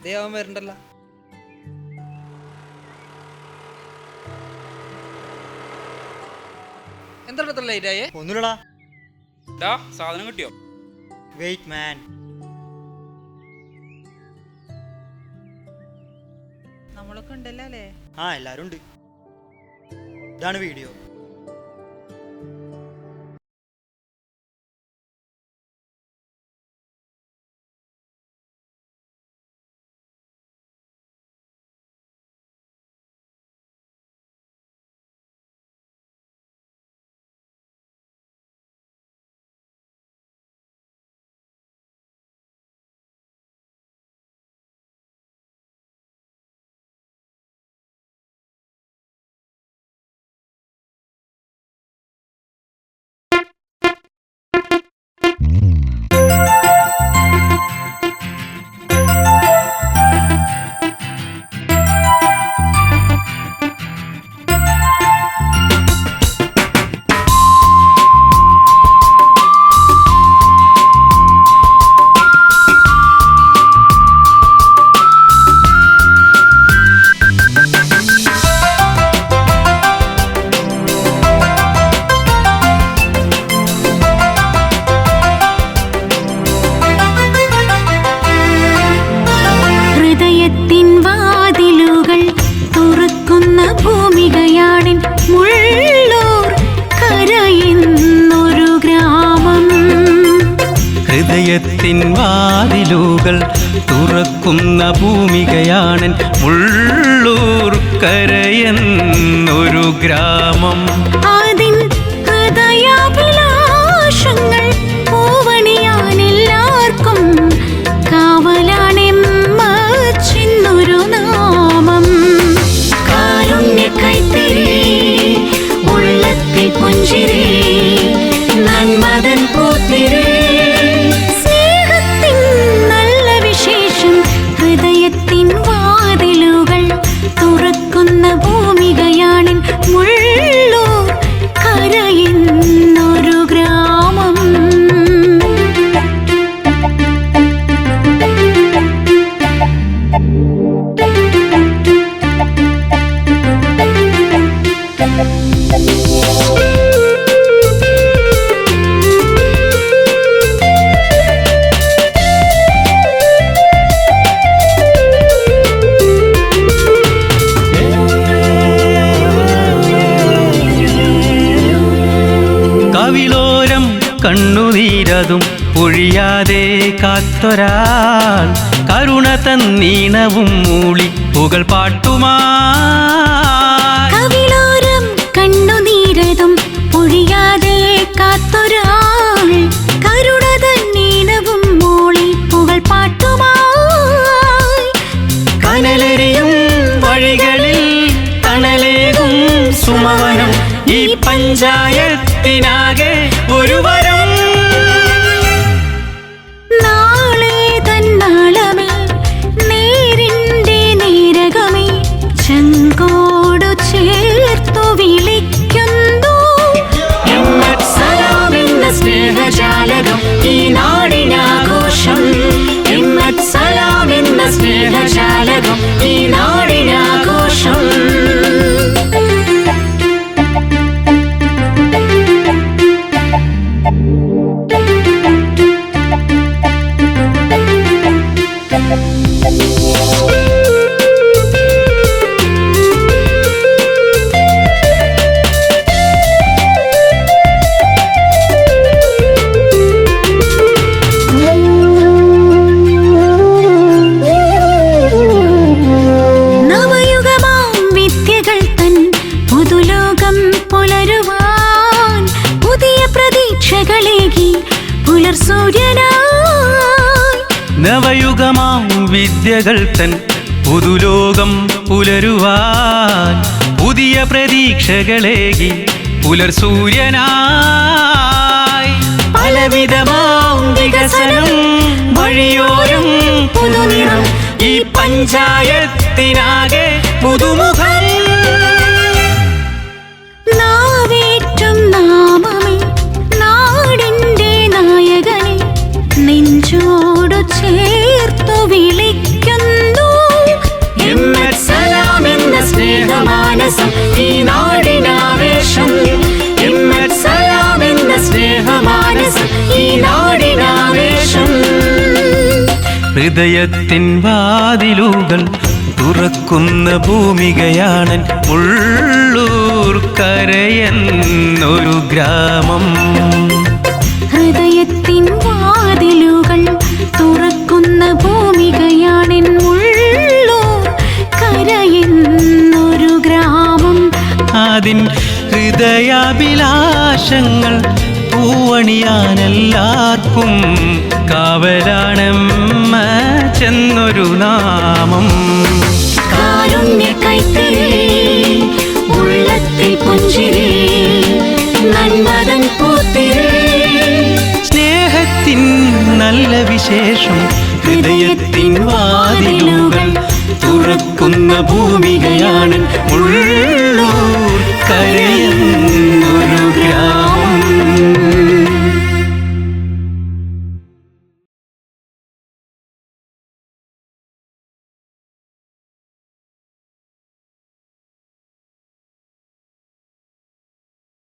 ദേവൻ വരണ്ടല്ല. എന്താ ലേറ്റ് ആയേ? ഒന്നുമില്ലടാ. സാധനം കിട്ടിയോ? വെയിറ്റ് മാൻ. നമ്മളൊക്കെ ഉണ്ടല്ലോ അല്ലേ? ആ, എല്ലാരും ഉണ്ട്. ഇതാണ് വീഡിയോ. ഹൃദയത്തിൻ വാതിലുകൾ തുറക്കുന്ന ഭൂമികയാണൻ മുള്ളൂർ കരയെന്നൊരു ഗ്രാമം. അതിൻ ഹൃദയാഭിലാഷങ്ങൾ പൂവണിയാനെല്ലാവർക്കും കാവലാണെന്നൊരു നാമം. കാരുണ്യ കൈത്തിരി ഉള്ളത്തിൽ പുഞ്ചിരി നന്മതൻ പൂത്തിരി ഭൂമികയാണിൻ മുള്ളൂർ കരയെന്നൊരു ഗ്രാമം. കവിളോരം കണ്ണുനീരതും പൊഴിയാതെ കാത്തൊരാൾ കരുണ തന്നീണവും മൂളി പുകൾ പാട്ടുമായി. കവിളോരം കണ്ണുനീരതും പൊഴിയാതെ കാത്തൊരാൾ കരുണ തന്നീണവും മൂളി പുകൾ പാട്ടുമായി. കനലെറിയും വഴികളിൽ തണലേകും സുമവനം ഈ പഞ്ചായത്തിനാകെ ഒരു വരം. നാളെ തന്നാളമേ നേരിൻ്റെ നേരകമേ ചങ്കോടു ചേർത്തു വിളിക്കുന്നു. സലാമെന്ന സ്നേഹജാലകം ഈ നാടിനാഘോഷം. സലാമെന്ന സ്നേഹജാലകം ഈ നാടിനാഘോഷം. നവയുഗമാം വിദ്യകൾ തൻ പുതുലോകം പുലരുവാൻ പുതിയ പ്രതീക്ഷകളേകി പുലർ സൂര്യനായി. പലവിധമാം വികസനം വഴിയോരം പുതുനിറം ഈ പഞ്ചായത്തിനാകെ പുതുമുഖം. നാവേറ്റും നാമമേ നാടിൻ്റെ നായകനെ നെഞ്ചോടു ചേർത്തു വിളിക്കുന്നു. ഹൃദയത്തിൻ വാതിലുകൾ തുറക്കുന്ന ഭൂമികയാണൻ ഉള്ളൂർ കരയെന്നൊരു ഗ്രാമം. ഹൃദയത്തിൻ വാതിലുകൾ തുറക്കുന്ന ഭൂമികയാണെൻ ഉള്ളൂർ കരയെന്നൊരു ഗ്രാമം. അതിൻ ഹൃദയാഭിലാഷങ്ങൾ പൂവണിയാനെല്ലാവർക്കും കാവലാണമ്മ ചെന്നൊരു നാമം. കാരുണ്യ കൈത്തരി ഉള്ളത്തിൽ പുഞ്ചിരി നന്മതൻ പൂത്തിരി. സ്നേഹത്തിൻ നല്ല വിശേഷം ഹൃദയത്തിൻ വാതിലുകൾ തുറക്കുന്ന ഭൂമികയാണ് ഉള്ള